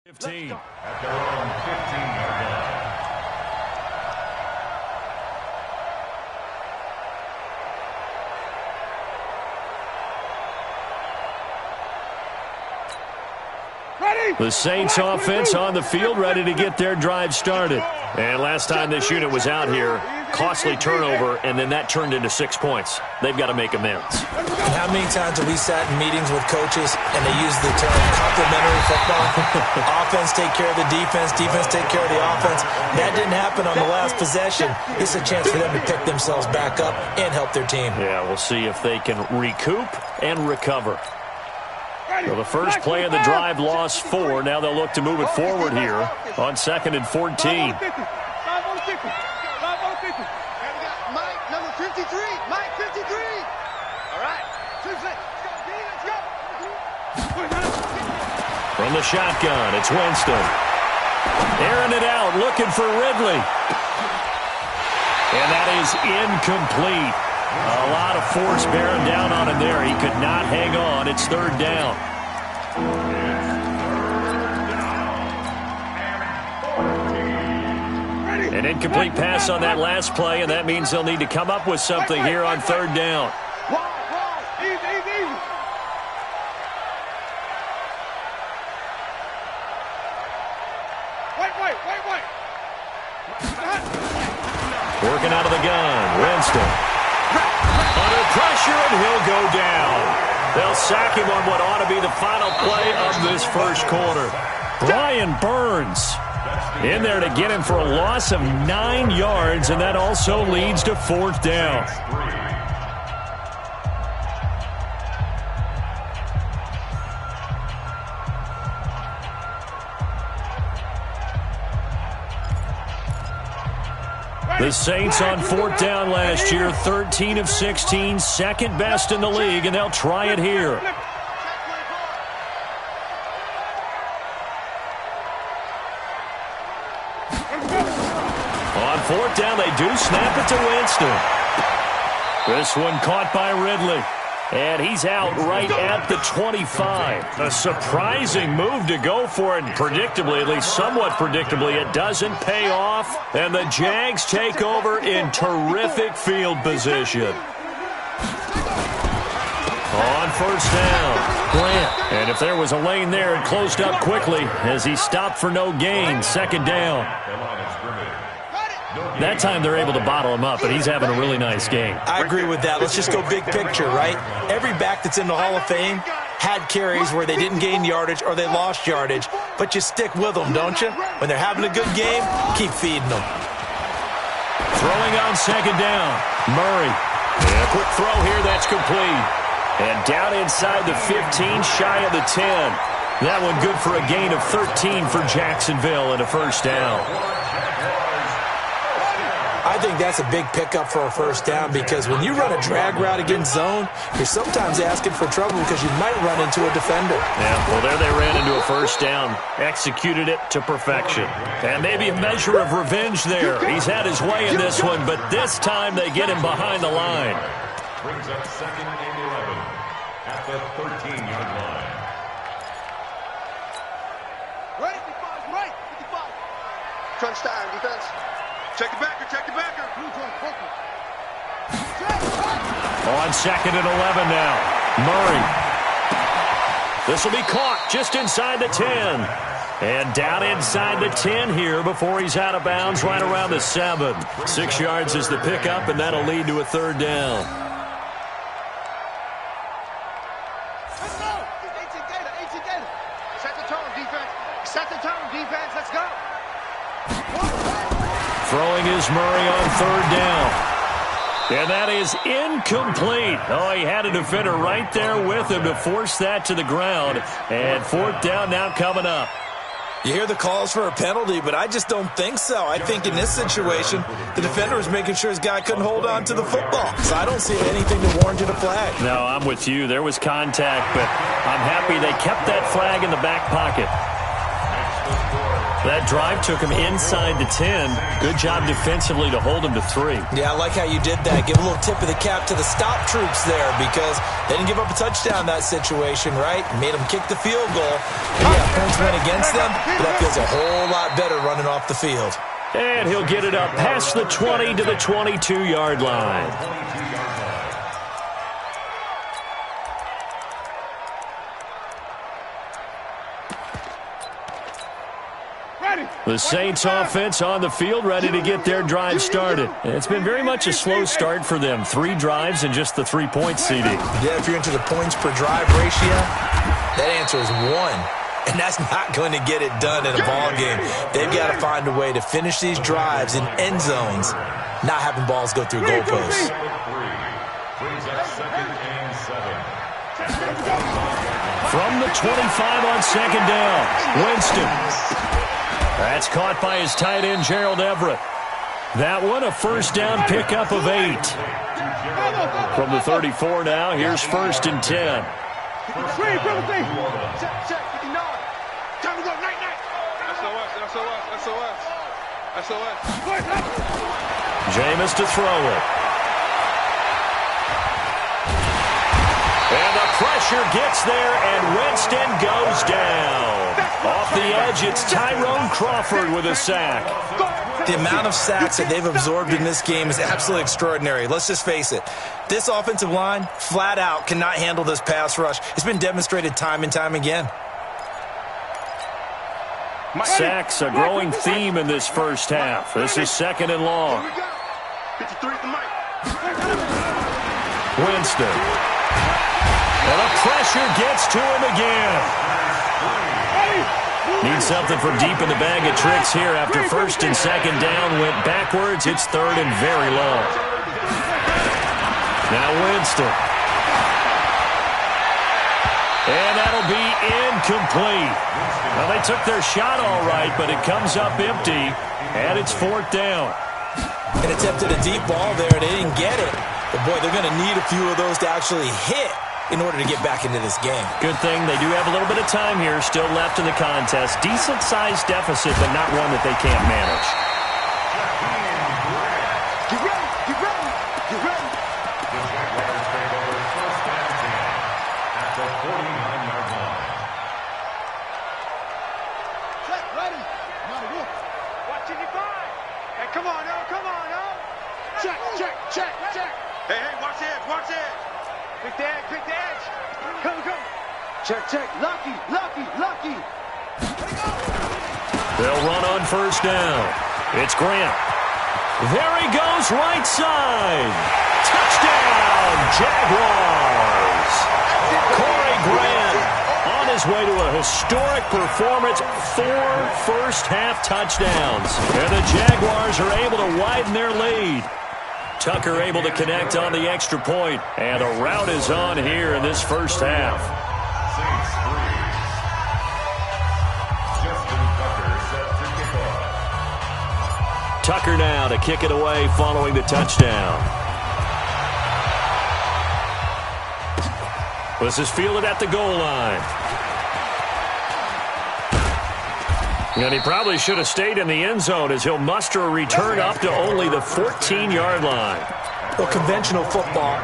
15. At their own 15-yard line. The Saints offense on the field, ready to get their drive started. And last time this unit was out here, costly turnover, and then that turned into 6 points. They've got to make amends. How many times have we sat in meetings with coaches and they use the term complementary football? Offense take care of the defense, defense take care of the offense. That didn't happen on the last possession. This is a chance for them to pick themselves back up and help their team. Yeah, we'll see if they can recoup and recover. So the first play of the drive lost 4. Now they'll look to move it forward here on 2nd and 14. Mike, number 53. Mike, 53. All right. Let's go. From the shotgun, it's Winston. Airing it out, looking for Ridley. And that is incomplete. A lot of force bearing down on him there. He could not hang on. It's 3rd down. An incomplete pass on that last play, and that means they'll need to come up with something here on 3rd down. Working out of the gun, Winston. Under pressure, and he'll go down. They'll sack him on what ought to be the final play of this first quarter. Brian Burns in there to get him for a loss of 9 yards, and that also leads to 4th down. The Saints on 4th down last year, 13 of 16, second best in the league, and they'll try it here. On 4th down, they do snap it to Winston. This one caught by Ridley. And he's out right at the 25. A surprising move to go for it. Predictably, at least somewhat predictably, it doesn't pay off. And the Jags take over in terrific field position. On 1st down, Grant. And if there was a lane there, it closed up quickly as he stopped for no gain. 2nd down. That time they're able to bottle him up, and he's having a really nice game. I agree with that. Let's just go big picture, right? Every back that's in the Hall of Fame had carries where they didn't gain yardage or they lost yardage, but you stick with them, don't you? When they're having a good game, keep feeding them. Throwing on 2nd down, Murray. And a quick throw here, that's complete. And down inside the 15, shy of the 10. That one good for a gain of 13 for Jacksonville and a 1st down. I think that's a big pickup for a 1st down because when you run a drag route against zone, you're sometimes asking for trouble because you might run into a defender. Yeah, well, there they ran into a 1st down, executed it to perfection. And maybe a measure of revenge there. He's had his way in this one, but this time they get him behind the line. Brings up 2nd and 11 at the 13-yard line. Right, 55, right, 55. Crunch time, defense. Check the backer, check the backer. On 2nd and 11 now, Murray. This will be caught just inside the 10. And down inside the 10 here before he's out of bounds right around the 7. 6 yards is the pickup, and that'll lead to a 3rd down. Let's go. 18 gator. Set the tone, defense. Set the tone, defense. Let's go. Throwing is Murray on 3rd down. And that is incomplete. Oh, he had a defender right there with him to force that to the ground. And 4th down now coming up. You hear the calls for a penalty, but I just don't think so. I think in this situation, the defender was making sure his guy couldn't hold on to the football. So I don't see anything to warrant a flag. No, I'm with you. There was contact, but I'm happy they kept that flag in the back pocket. Next, the score. That drive took him inside the 10. Good job defensively to hold him to 3. Yeah, I like how you did that. Give a little tip of the cap to the stop troops there because they didn't give up a touchdown in that situation, right? Made them kick the field goal. And yeah, points went against them, but that feels a whole lot better running off the field. And he'll get it up past the 20 to the 22-yard line. The Saints offense on the field, ready to get their drive started. It's been very much a slow start for them. 3 drives and just the 3 points, CD. Yeah, if you're into the points per drive ratio, that answer is 1. And that's not going to get it done in a ball game. They've got to find a way to finish these drives in end zones, not having balls go through goalposts. From the 25 on second down, Winston. That's caught by his tight end, Gerald Everett. That one, a first down pickup of 8. From the 34 now, here's 1st and 10. Check, 59. Time to go, night. SOS. Jameis to throw it. And the pressure gets there, and Winston goes down. Off the edge, it's Tyrone Crawford with a sack. The amount of sacks that they've absorbed in this game is absolutely extraordinary. Let's just face it. This offensive line, flat out, cannot handle this pass rush. It's been demonstrated time and time again. Sacks, a growing theme in this first half. This is 2nd and long. 53 at the mic. Winston. And the pressure gets to him again. Needs something from deep in the bag of tricks here after 1st and 2nd down. Went backwards. It's 3rd and very long. Now Winston. And that'll be incomplete. Well, they took their shot all right, but it comes up empty, and it's 4th down. And attempted a deep ball there, and they didn't get it. But, boy, they're going to need a few of those to actually hit in order to get back into this game. Good thing they do have a little bit of time here still left in the contest. Decent-sized deficit, but not one that they can't manage. Get ready. The Jaguars take over 1st and 10 at the 49-yard line. Check, ready. Watching you five. Hey, come on now. Check. Hey, watch it. Pick the edge. Come. Check. Lucky. They'll run on 1st down. It's Grant. There he goes, right side. Touchdown, Jaguars. Corey Grant on his way to a historic performance. 4 first-half touchdowns. And the Jaguars are able to widen their lead. Tucker able to connect on the extra point. And a rout is on here in this first half. Saints 3. Justin Tucker set to kick off. Tucker now to kick it away following the touchdown. This is fielded at the goal line. And he probably should have stayed in the end zone as he'll muster a return up to only the 14-yard line. Well, conventional football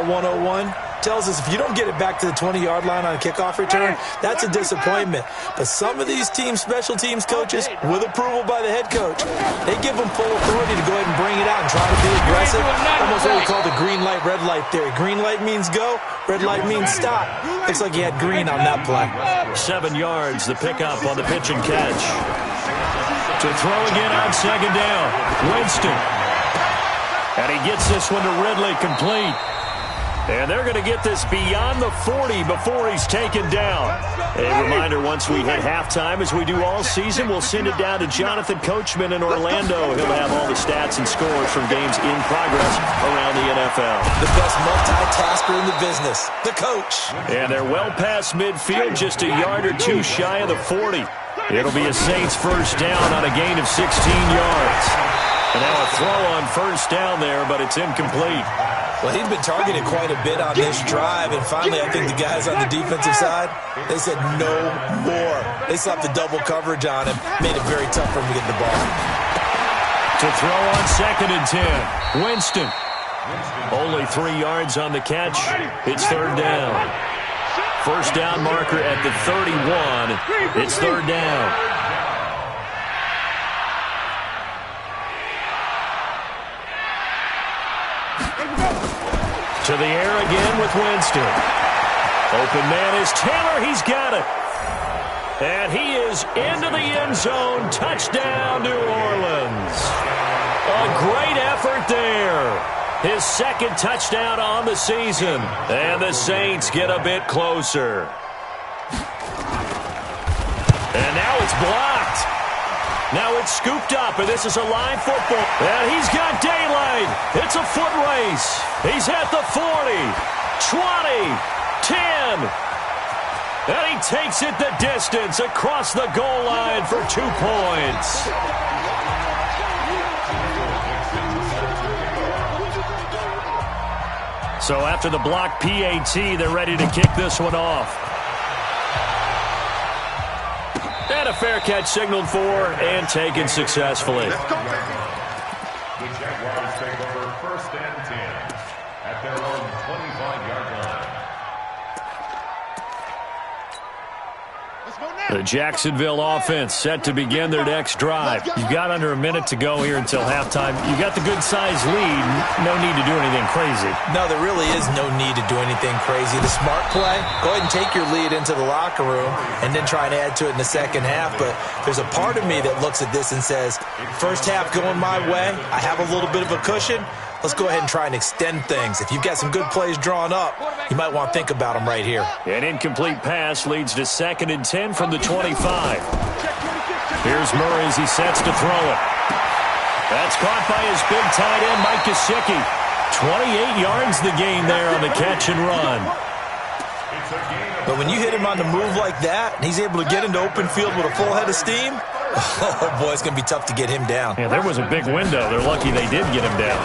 101, tells us if you don't get it back to the 20-yard line on a kickoff return, that's a disappointment. But some of these teams, special teams coaches, with approval by the head coach, they give them full authority to go ahead and bring it out and try to be aggressive. Almost what we call the green light, red light theory. Green light means go, red light means stop. Looks like he had green on that play. 7 yards, the pickup on the pitch and catch. To throw again on 2nd down, Winston. And he gets this one to Ridley complete. And they're going to get this beyond the 40 before he's taken down. A reminder, once we hit halftime, as we do all season, we'll send it down to Jonathan Coachman in Orlando. He'll have all the stats and scores from games in progress around the NFL. The best multitasker in the business, the coach. And they're well past midfield, just a yard or two shy of the 40. It'll be a Saints first down on a gain of 16 yards. And now a throw on first down there, but it's incomplete. Well, he'd been targeted quite a bit on this drive, and finally I think the guys on the defensive side, they said no more. They slapped the double coverage on him, made it very tough for him to get the ball. To throw on 2nd and 10, Winston. Only 3 yards on the catch. It's 3rd down. First down marker at the 31. It's 3rd down. To the air again with Winston. Open man is Taylor. He's got it. And he is into the end zone. Touchdown, New Orleans. A great effort there. His 2nd touchdown on the season. And the Saints get a bit closer. And now it's blocked. Now it's scooped up, and this is a live football. And he's got daylight. It's a foot race. He's at the 40, 20, 10. And he takes it the distance across the goal line for 2 points. So after the block PAT, they're ready to kick this one off. And a fair catch signaled for and taken successfully. The Jaguars take over 1st and 10 at their own 25-yard line. The Jacksonville offense set to begin their next drive. You've got under a minute to go here until halftime. You've got the good-sized lead. No need to do anything crazy. No, there really is no need to do anything crazy. The smart play, go ahead and take your lead into the locker room and then try and add to it in the second half. But there's a part of me that looks at this and says, first half going my way, I have a little bit of a cushion. Let's go ahead and try and extend things. If you've got some good plays drawn up, you might want to think about them right here. An incomplete pass leads to 2nd and 10 from the 25. Here's Murray as he sets to throw it. That's caught by his big tight end, Mike Gesicki. 28 yards the gain there on the catch and run. But when you hit him on the move like that, and he's able to get into open field with a full head of steam, oh boy, it's going to be tough to get him down. Yeah, there was a big window. They're lucky they did get him down.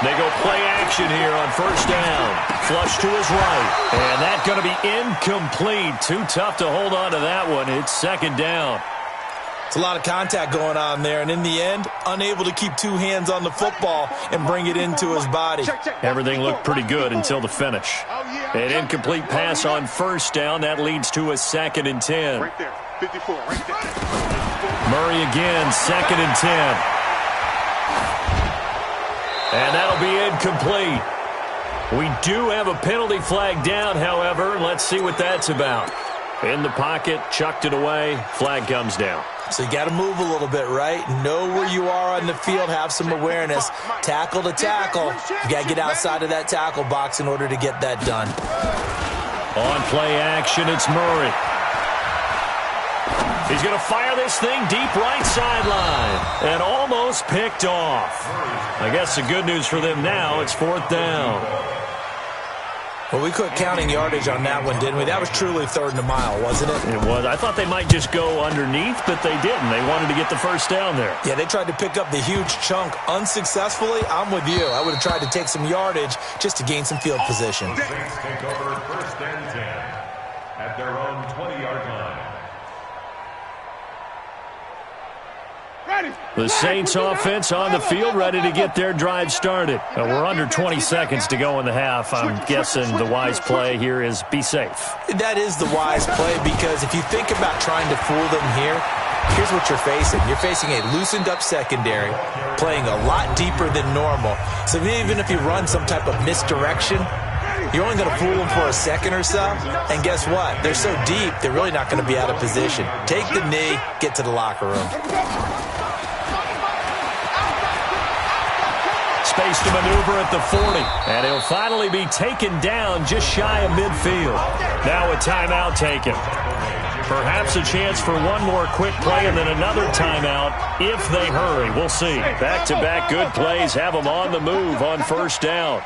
They go play action here on 1st down. Flush to his right. And that's going to be incomplete. Too tough to hold on to that one. It's 2nd down. It's a lot of contact going on there, and in the end, unable to keep 2 hands on the football and bring it into his body. Everything looked pretty good until the finish. An incomplete pass on 1st down. That leads to a 2nd and 10. Right there, 54, right there. Murray again, 2nd and 10. And that'll be incomplete. We do have a penalty flag down, however. Let's see what that's about. In the pocket, chucked it away, flag comes down. So you got to move a little bit, right? Know where you are on the field, have some awareness. Tackle to tackle. You got to get outside of that tackle box in order to get that done. On play action, it's Murray. He's going to fire this thing deep right sideline. And almost picked off. I guess the good news for them now, it's 4th down. Well, we quit counting yardage on that one, didn't we? That was truly 3rd and a mile, wasn't it? It was. I thought they might just go underneath, but they didn't. They wanted to get the 1st down there. Yeah, they tried to pick up the huge chunk unsuccessfully. I'm with you. I would have tried to take some yardage just to gain some field position. The Saints take over 1st and 10 at their own 20-yard line. The Saints offense on the field, ready to get their drive started. We're under 20 seconds to go in the half. I'm guessing the wise play here is be safe. That is the wise play, because if you think about trying to fool them here, here's what you're facing. You're facing a loosened up secondary, playing a lot deeper than normal. So even if you run some type of misdirection, you're only going to fool them for a second or so. And guess what? They're so deep, they're really not going to be out of position. Take the knee, get to the locker room. Space to maneuver at the 40. And he'll finally be taken down just shy of midfield. Now a timeout taken. Perhaps a chance for one more quick play and then another timeout if they hurry. We'll see. Back-to-back good plays have them on the move on 1st down.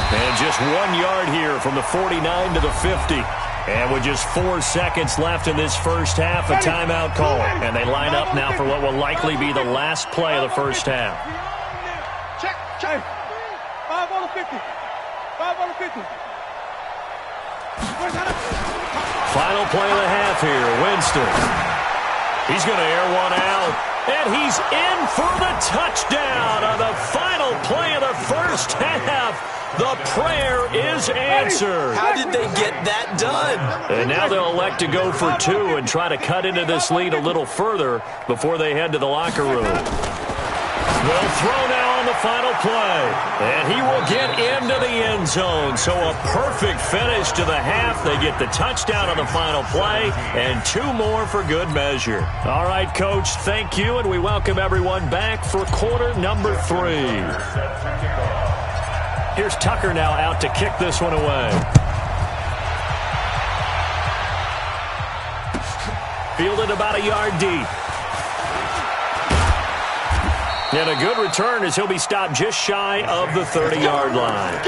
And just 1 yard here from the 49 to the 50. And with just 4 seconds left in this first half, a timeout call. And they line up now for what will likely be the last play of the first half. Check, check. 5 on the 50. 5 on the 50. Final play of the half here, Winston. He's going to air one out, and he's in for the touchdown on the final play of the first half. The prayer is answered. How did they get that done? And now they'll elect to go for 2 and try to cut into this lead a little further before they head to the locker room. They'll throw now on the final play, and he will get into the end zone. So a perfect finish to the half. They get the touchdown on the final play, and 2 more for good measure. All right, Coach, thank you, and we welcome everyone back for quarter number 3. Here's Tucker now out to kick this one away. Fielded about a yard deep. And a good return as he'll be stopped just shy of the 30-yard line.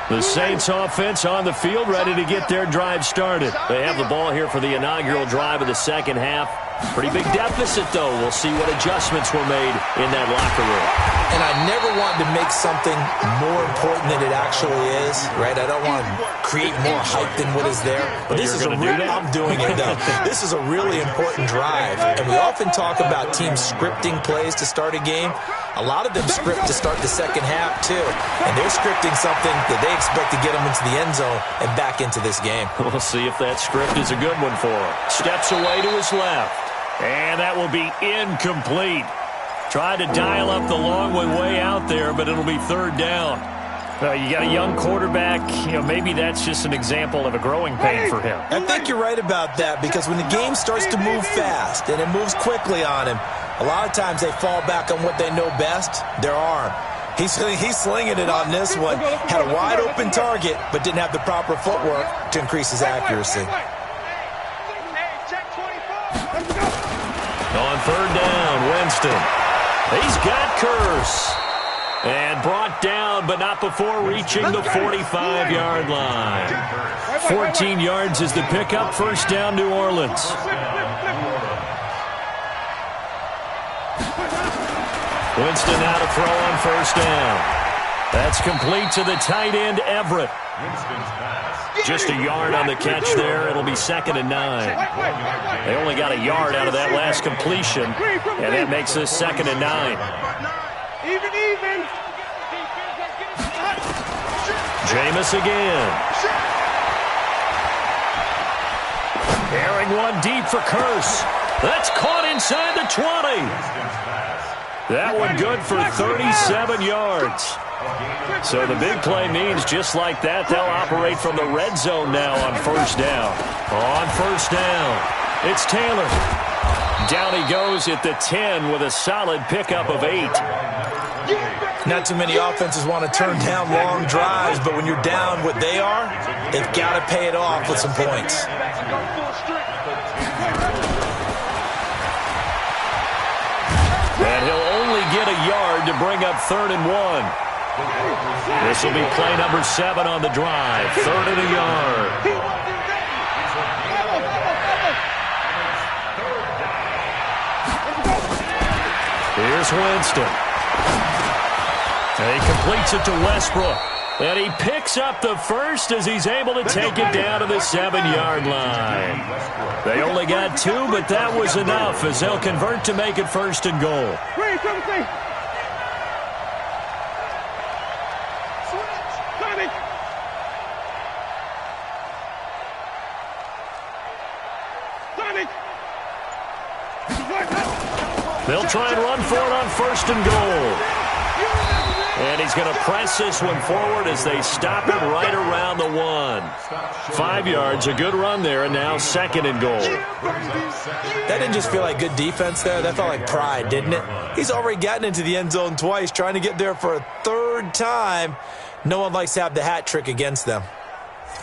The Saints offense on the field, ready to get their drive started. They have the ball here for the inaugural drive of the second half. Pretty big deficit, though. We'll see what adjustments were made in that locker room. And I never want to make something more important than it actually is, right? I don't want to create more hype than what is there. But this is I'm doing it, though. This is a really important drive. And we often talk about teams scripting plays to start a game. A lot of them script to start the second half, too. And they're scripting something that they expect to get them into the end zone and back into this game. We'll see if that script is a good one for him. Steps away to his left. And that will be incomplete. Tried to dial up the long one way out there, but it'll be third down. You got a young quarterback. Maybe that's just an example of a growing pain for him. I think you're right about that, because when the game starts to move fast and it moves quickly on him, a lot of times they fall back on what they know best, their arm. He's slinging it on this one. Had a wide-open target, but didn't have the proper footwork to increase his accuracy. On third down, Winston. He's got Curse. And brought down, but not before reaching the 45-yard line. 14 yards is the pickup. First down, New Orleans. Winston now to throw on first down. That's complete to the tight end, Everett. Just a yard on the catch there. It'll be 2nd and 9. They only got a yard out of that last completion, and that makes this 2nd and 9. Even. Jameis again. Airing one deep for Curse. That's caught inside the 20. That one good for 37 yards. So the big play means just like that, they'll operate from the red zone now on first down. On first down, it's Taylor. Down he goes at the 10 with a solid pickup of 8. Not too many offenses want to turn down long drives, but when you're down what they are, they've got to pay it off with some points. And he'll only get a yard to bring up 3rd and 1. This will be play number 7 on the drive. 3rd and a yard. Here's Winston. And he completes it to Westbrook. And he picks up the first as he's able to take it down to the 7-yard line. They only got 2, but that was enough as they'll convert to make it 1st and goal. They'll try and run for it on 1st and goal. And he's going to press this one forward as they stop it right around the 1. 5 yards, a good run there, and now 2nd and goal. That didn't just feel like good defense there. That felt like pride, didn't it? He's already gotten into the end zone twice, trying to get there for a 3rd time. No one likes to have the hat trick against them.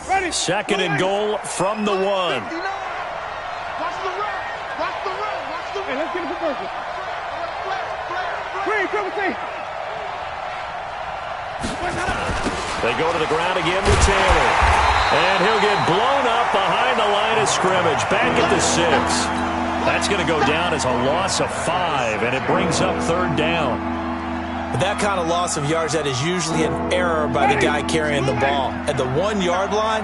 2nd and goal from the 1. Watch the run. Hey, let's get it for purpose. They go to the ground again with Taylor. And he'll get blown up behind the line of scrimmage. Back at the 6. That's going to go down as a loss of 5, and it brings up 3rd down. But that kind of loss of yards, that is usually an error by the guy carrying the ball. At the 1-yard line,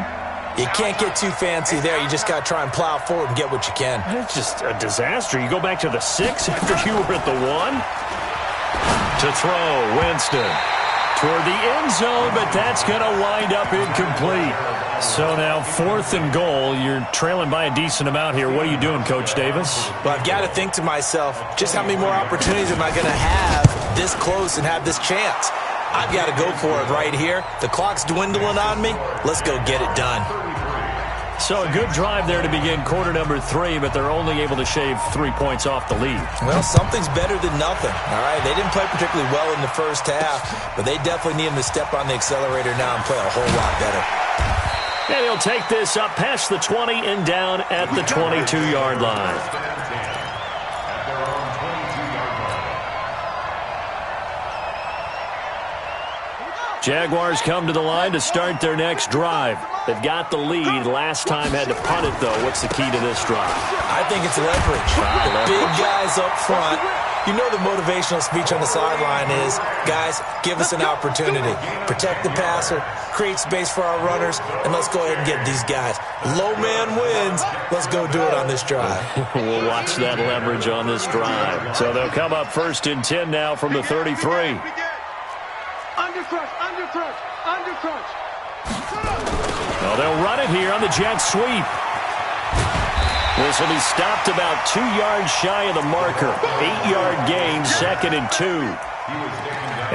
you can't get too fancy there. You just got to try and plow forward and get what you can. It's just a disaster. You go back to the 6 after you were at the 1. To throw, Winston. Toward the end zone, but that's going to wind up incomplete. So now 4th and goal. You're trailing by a decent amount here. What are you doing, Coach Davis? Well, I've got to think to myself, just how many more opportunities am I going to have this close and have this chance? I've got to go for it right here. The clock's dwindling on me. Let's go get it done. So a good drive there to begin quarter number 3, but they're only able to shave 3 points off the lead. Well, something's better than nothing, all right? They didn't play particularly well in the first half, but they definitely need them to step on the accelerator now and play a whole lot better. And he'll take this up past the 20 and down at the 22-yard line. Jaguars come to the line to start their next drive. They've got the lead. Last time had to punt it, though. What's the key to this drive? I think it's leverage. The big guys up front. You know the motivational speech on the sideline is, guys, give us an opportunity. Protect the passer, create space for our runners, and let's go ahead and get these guys. Low man wins. Let's go do it on this drive. We'll watch that leverage on this drive. So they'll come up 1st and 10 now from the 33. Under crunch. Well, they'll run it here on the jet sweep. This will be stopped about 2 yards shy of the marker. 8-yard gain, 2nd and 2.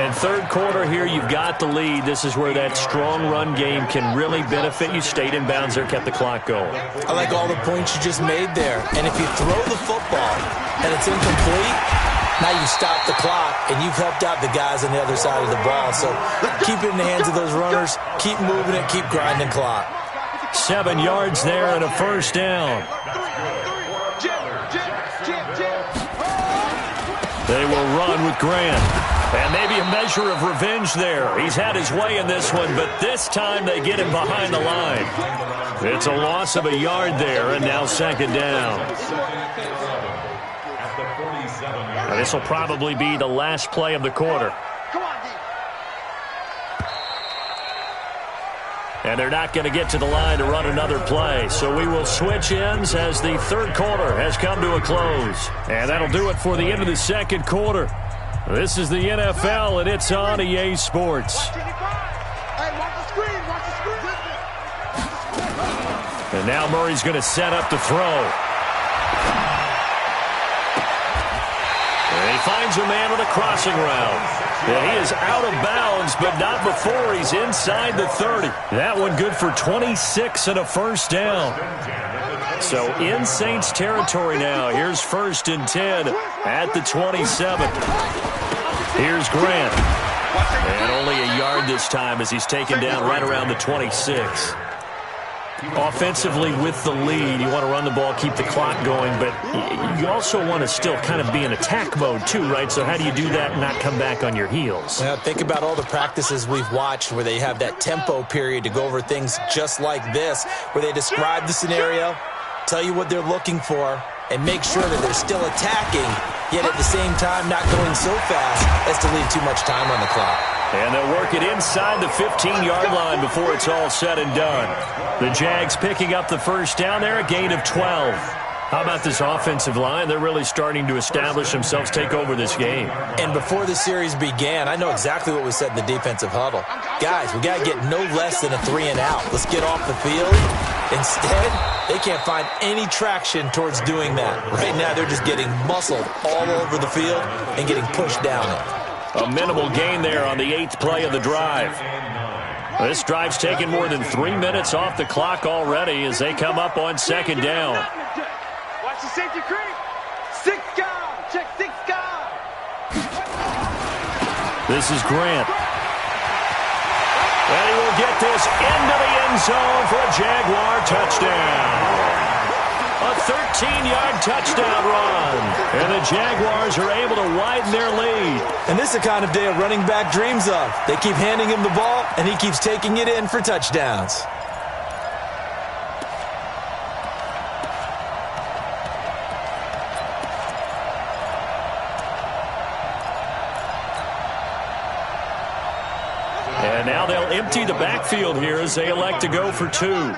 And 3rd quarter here, you've got the lead. This is where that strong run game can really benefit you. Stayed in bounds there, kept the clock going. I like all the points you just made there. And if you throw the football and it's incomplete, now you stop the clock, and you've helped out the guys on the other side of the ball. So keep it in the hands of those runners. Keep moving it. Keep grinding clock. 7 yards there and a 1st down. They will run with Grant. And maybe a measure of revenge there. He's had his way in this one, but this time they get him behind the line. It's a loss of a yard there, and now 2nd down. This will probably be the last play of the quarter. And they're not going to get to the line to run another play. So we will switch ends as the 3rd quarter has come to a close. And that'll do it for the end of the 2nd quarter. This is the NFL, and it's on EA Sports. And now Murray's going to set up to throw. And he finds a man with a crossing route. And he is out of bounds, but not before he's inside the 30. That one good for 26 and a 1st down. So in Saints territory now. Here's 1st and 10 at the 27. Here's Grant. And only a yard this time as he's taken down right around the 26. Offensively with the lead, you want to run the ball, keep the clock going, but you also want to still kind of be in attack mode too, right? So how do you do that and not come back on your heels? Well, think about all the practices we've watched where they have that tempo period to go over things just like this, where they describe the scenario, tell you what they're looking for, and make sure that they're still attacking, yet at the same time not going so fast as to leave too much time on the clock. And they'll work it inside the 15-yard line before it's all said and done. The Jags picking up the 1st down there, a gain of 12. How about this offensive line? They're really starting to establish themselves, take over this game. And before the series began, I know exactly what we said in the defensive huddle. Guys, we got to get no less than a 3-and-out. Let's get off the field. Instead, they can't find any traction towards doing that. Right now, they're just getting muscled all over the field and getting pushed down it. A minimal gain there on the 8th play of the drive. This drive's taken more than 3 minutes off the clock already as they come up on 2nd down. Watch the safety creep. 6 guard. Check 6 guard. This is Grant. And he will get this into the end zone for a Jaguar touchdown. A 13-yard touchdown run. And the Jaguars are able to widen their lead. And this is the kind of day a running back dreams of. They keep handing him the ball, and he keeps taking it in for touchdowns. And now they'll empty the backfield here as they elect to go for two.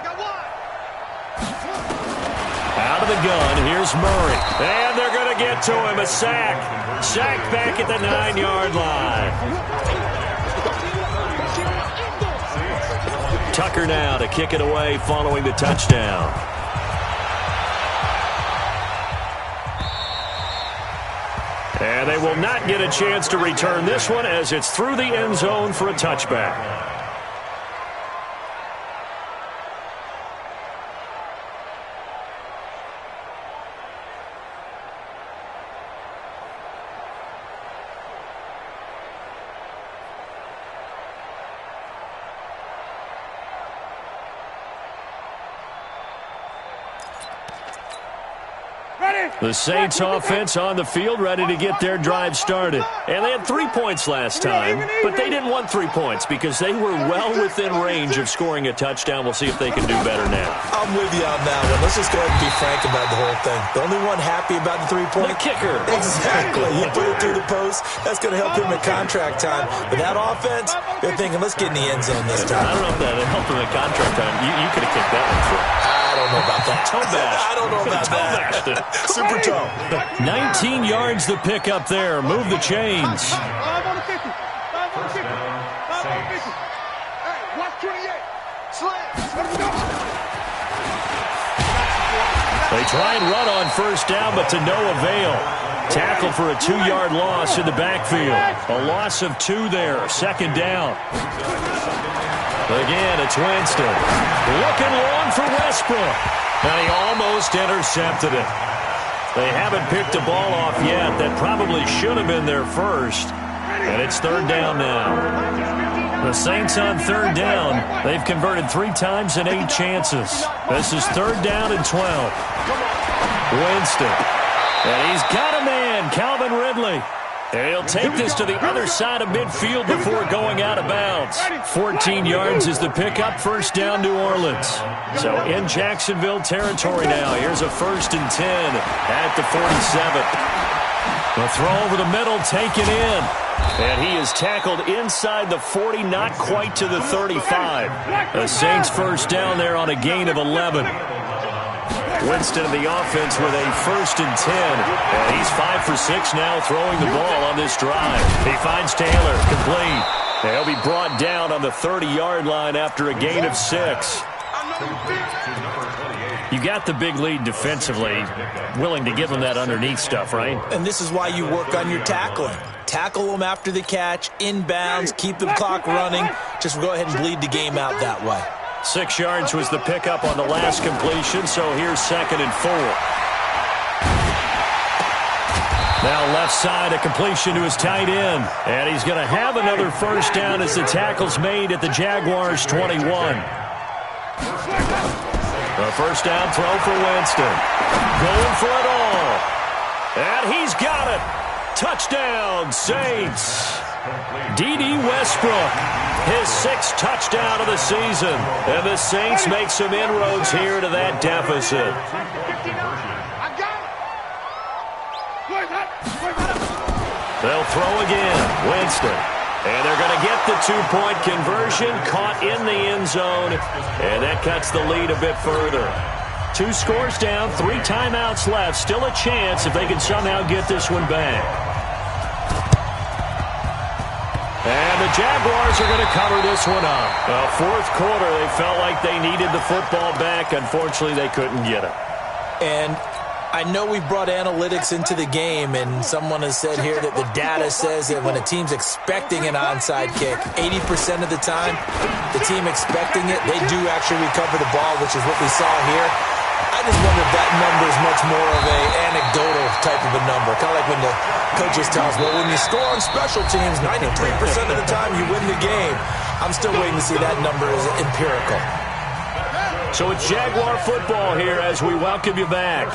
Out of the gun, here's Murray. And they're going to get to him, a sack. Sack back at the 9-yard line. Tucker now to kick it away following the touchdown. And they will not get a chance to return this one as it's through the end zone for a touchback. The Saints offense on the field ready to get their drive started. And they had 3 points last time, but they didn't want 3 points because they were well within range of scoring a touchdown. We'll see if they can do better now. I'm with you on that one. Let's just go ahead and be frank about the whole thing. The only one happy about the 3-point. The kicker. Exactly. You put it through the post. That's going to help him at contract time. But that offense, they're thinking, let's get in the end zone this time. I don't know if that helped him at contract time. You could have kicked that one through. I don't know about that. Toe bash. I don't know about that. Super toe. 19 yards the pick up there. Move the chains. They try and run on first down, but to no avail. Tackle for a 2-yard loss in the backfield. A loss of 2 there. Second down. Again, it's Winston. Looking long for Westbrook. And he almost intercepted it. They haven't picked a ball off yet. That probably should have been their first. And it's third down now. The Saints on third down. They've converted 3 times in 8 chances. This is third down and 12. Winston. And he's got a man, Calvin Ridley. And he'll take this to the other side of midfield before going out of bounds. 14 yards is the pickup, first down New Orleans. So in Jacksonville territory now. Here's a 1st and 10 at the 47. The throw over the middle, taken in. And he is tackled inside the 40, not quite to the 35. The Saints first down there on a gain of 11. Winston in the offense with a 1st and 10. And he's 5 for 6 now throwing the ball on this drive. He finds Taylor, complete. And he'll be brought down on the 30-yard line after a gain of 6. You got the big lead defensively, willing to give them that underneath stuff, right? And this is why you work on your tackling. Tackle them after the catch, inbounds, keep the clock running. Just go ahead and bleed the game out that way. 6 yards was the pickup on the last completion, so here's 2nd and 4. Now left side, a completion to his tight end. And he's going to have another first down as the tackle's made at the Jaguars' 21. A first down throw for Winston. Going for it all. And he's got it. Touchdown, Saints. D.D. Westbrook, his 6th touchdown of the season. And the Saints make some inroads here to that deficit. They'll throw again. Winston. And they're going to get the 2-point conversion. Caught in the end zone. And that cuts the lead a bit further. 2 scores down, 3 timeouts left. Still a chance if they can somehow get this one back. And the Jaguars are going to cover this one up. Fourth quarter, they felt like they needed the football back. Unfortunately, they couldn't get it. And I know we brought analytics into the game, and someone has said here that the data says that when a team's expecting an onside kick, 80% of the time, the team expecting it, they do actually recover the ball, which is what we saw here. I just wonder if that number is much more of an anecdotal type of a number. Kind of like when the coaches tell us, well, when you score on special teams, 93% of the time you win the game. I'm still waiting to see that number as empirical. So it's Jaguar football here as we welcome you back.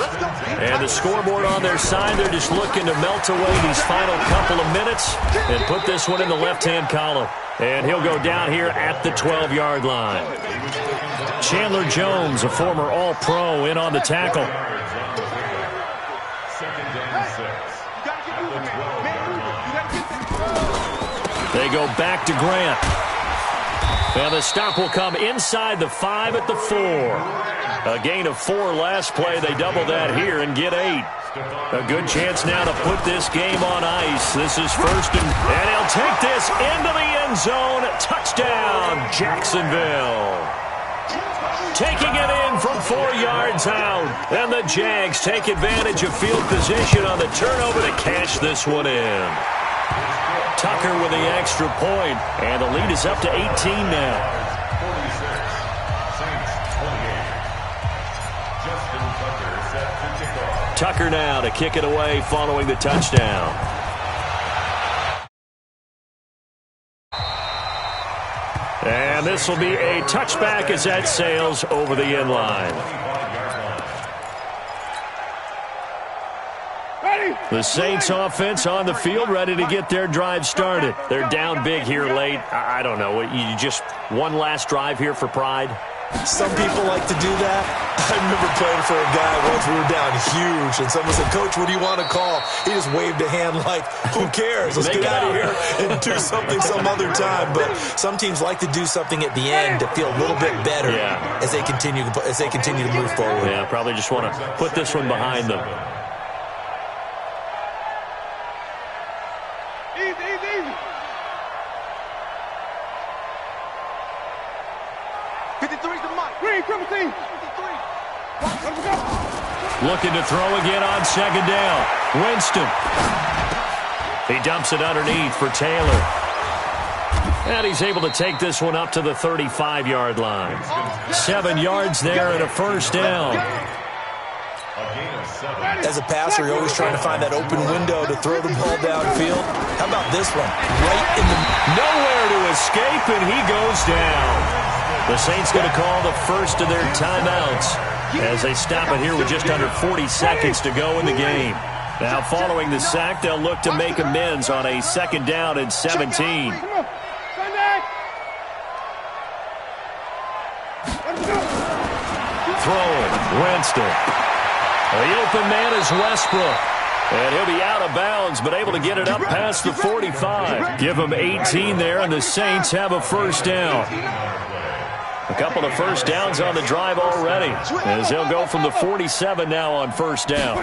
And the scoreboard on their side, they're just looking to melt away these final couple of minutes and put this one in the left-hand column. And he'll go down here at the 12-yard line. Chandler Jones, a former All-Pro, in on the tackle. They go back to Grant. And the stop will come inside the 5 at the 4. A gain of 4 last play. They double that here and get 8. A good chance now to put this game on ice. This is first and he'll take this into the end zone. Touchdown, Jacksonville. Taking it in from 4 yards out. And the Jags take advantage of field position on the turnover to cash this one in. Tucker with the extra point, and the lead is up to 18 now. Tucker now to kick it away following the touchdown. And this will be a touchback as that sails over the end line. The Saints offense on the field, ready to get their drive started. They're down big here late. I don't know. You just one last drive here for pride? Some people like to do that. I remember playing for a guy once. We were down huge, and someone said, "Coach, what do you want to call?" He just waved a hand like, who cares? Let's get out of here and do something some other time. But some teams like to do something at the end to feel a little bit better as they continue to move forward. Yeah, probably just want to put this one behind them. Easy. 53's the mic. Green, 53. Looking to throw again on second down. Winston. He dumps it underneath for Taylor. And he's able to take this one up to the 35-yard line. 7 yards there and a first down. As a passer, you're always trying to find that open window to throw the ball downfield. How about this one? Right in the... Nowhere to escape, and he goes down. The Saints going to call the first of their timeouts as they stop it here with just under 40 seconds to go in the game. Now, following the sack, they'll look to make amends on a second down and 17. Throwing, Winston. The open man is Westbrook. And he'll be out of bounds, but able to get it up past the 45. Give him 18 there, and the Saints have a first down. A couple of first downs on the drive already, as they'll go from the 47 now on first down.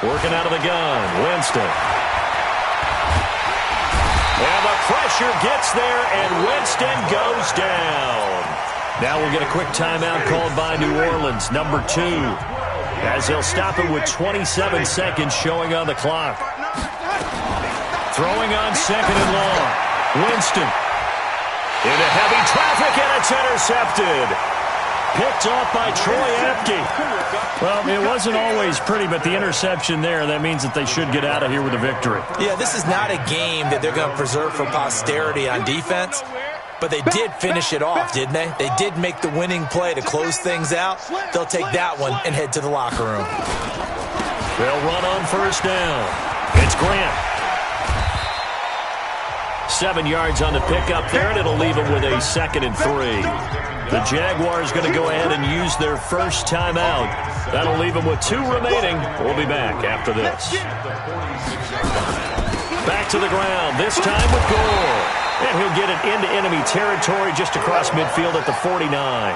Working out of the gun, Winston. And the pressure gets there, and Winston goes down. Now we'll get a quick timeout called by New Orleans, number 2, as they'll stop it with 27 seconds showing on the clock. Throwing on second and long. Winston. Into heavy traffic, and it's intercepted. Picked off by Troy Apke. Well, it wasn't always pretty, but the interception there, that means that they should get out of here with a victory. Yeah, this is not a game that they're going to preserve for posterity on defense, but they did finish it off, didn't they? They did make the winning play to close things out. They'll take that one and head to the locker room. They'll run on first down. It's Grant. 7 yards on the pickup there, and it'll leave them with a second and 3. The Jaguars going to go ahead and use their first timeout. That'll leave them with 2 remaining. We'll be back after this. Back to the ground, this time with Gore. And he'll get it into enemy territory just across midfield at the 49.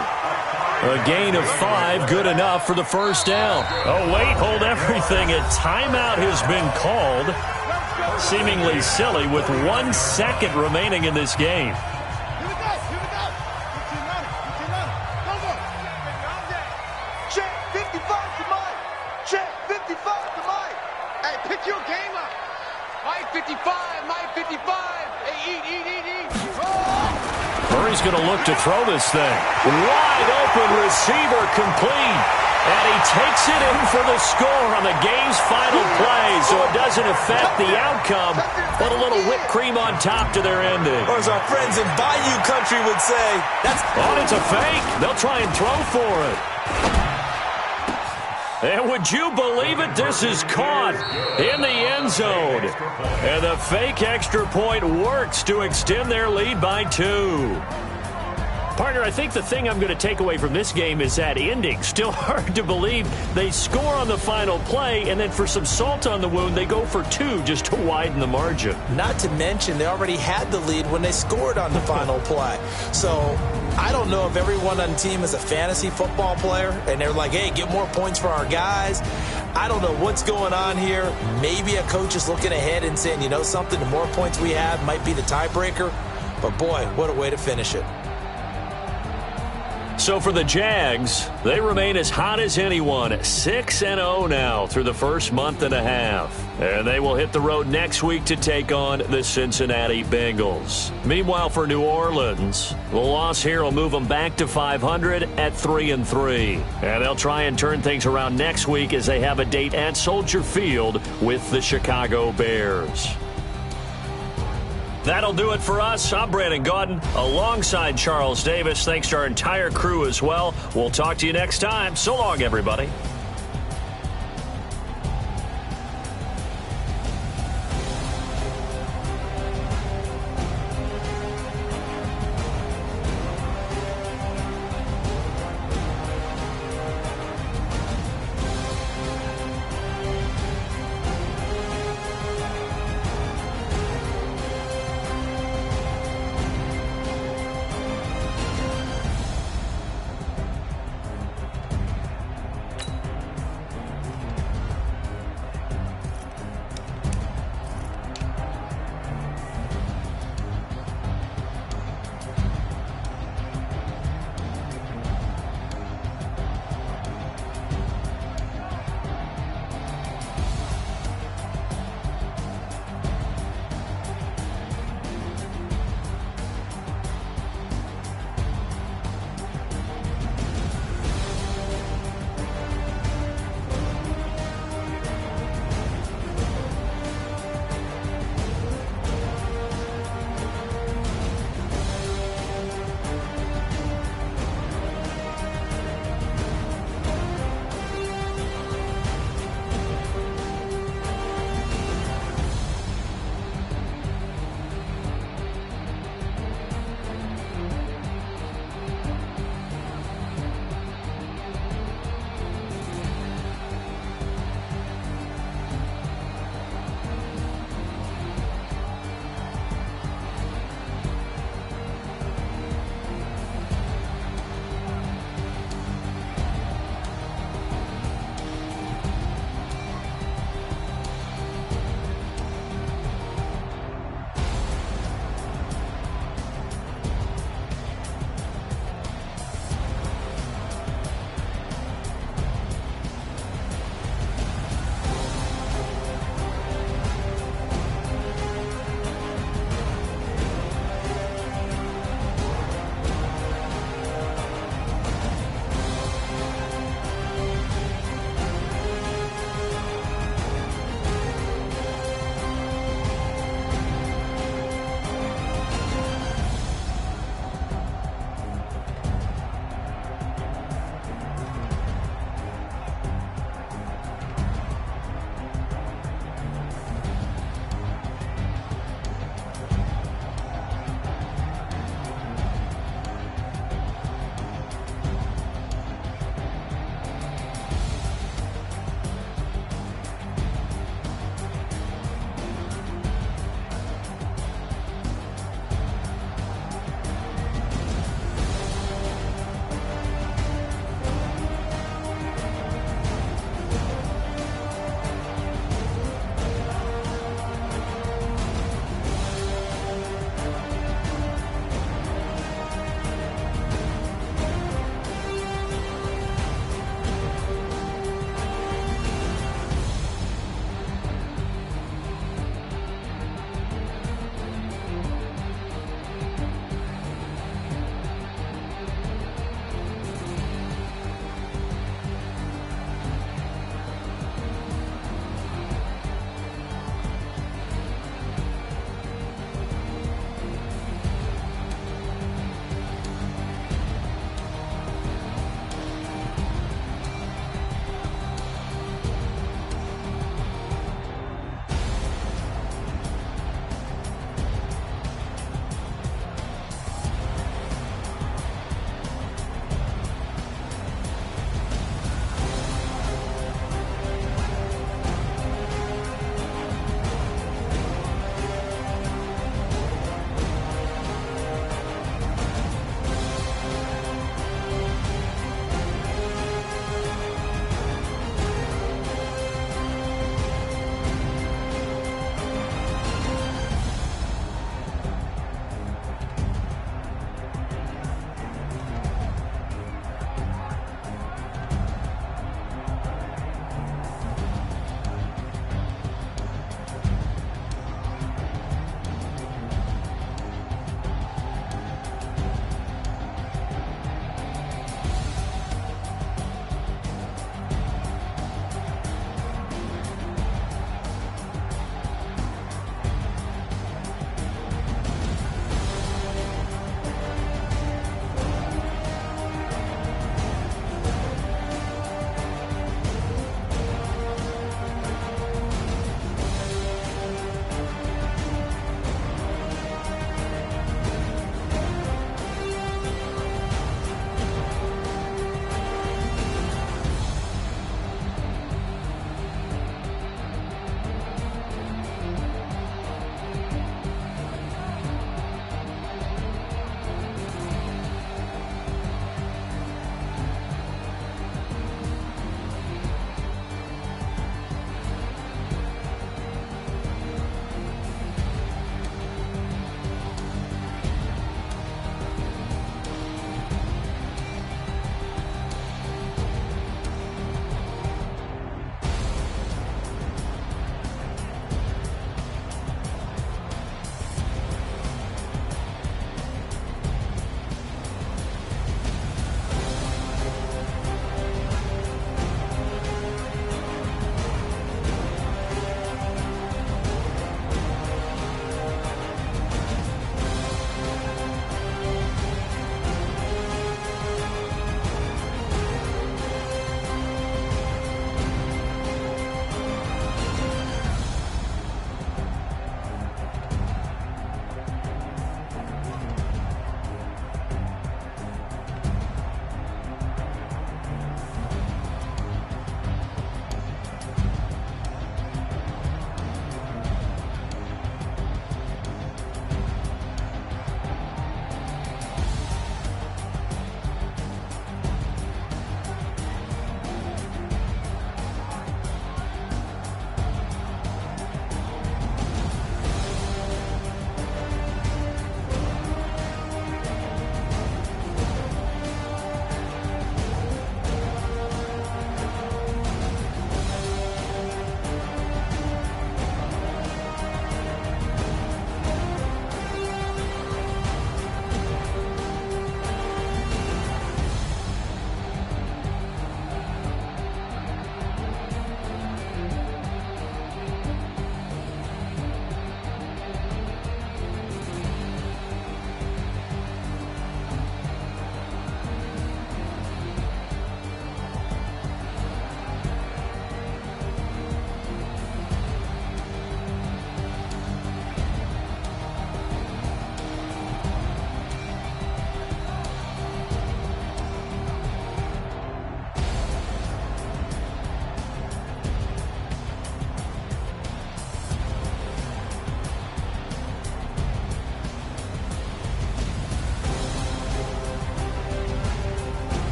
A gain of 5, good enough for the first down. Oh, wait, hold everything. A timeout has been called. Seemingly silly with 1 second remaining in this game. Check 55 to Mike. Check 55 to Mike. Hey, pick your game up. Mike 55, Mike 55. Hey, eat. Oh. Murray's going to look to throw this thing. Wide open receiver complete. And he takes it in for the score on the game's final play, so it doesn't affect the outcome, but a little whipped cream on top to their ending. Or as our friends in Bayou Country would say, that's... Oh, it's a fake. They'll try and throw for it. And would you believe it? This is caught in the end zone. And the fake extra point works to extend their lead by 2. Partner, I think the thing I'm going to take away from this game is that ending. Still hard to believe they score on the final play, and then for some salt on the wound, they go for 2 just to widen the margin. Not to mention, they already had the lead when they scored on the final play. So I don't know if everyone on the team is a fantasy football player, and they're like, hey, get more points for our guys. I don't know what's going on here. Maybe a coach is looking ahead and saying, you know something, the more points we have might be the tiebreaker. But, boy, what a way to finish it. So for the Jags, they remain as hot as anyone, 6-0 now through the first month and a half. And they will hit the road next week to take on the Cincinnati Bengals. Meanwhile, for New Orleans, the loss here will move them back to 500 at 3-3. And they'll try and turn things around next week as they have a date at Soldier Field with the Chicago Bears. That'll do it for us. I'm Brandon Gaudin alongside Charles Davis. Thanks to our entire crew as well. We'll talk to you next time. So long, everybody.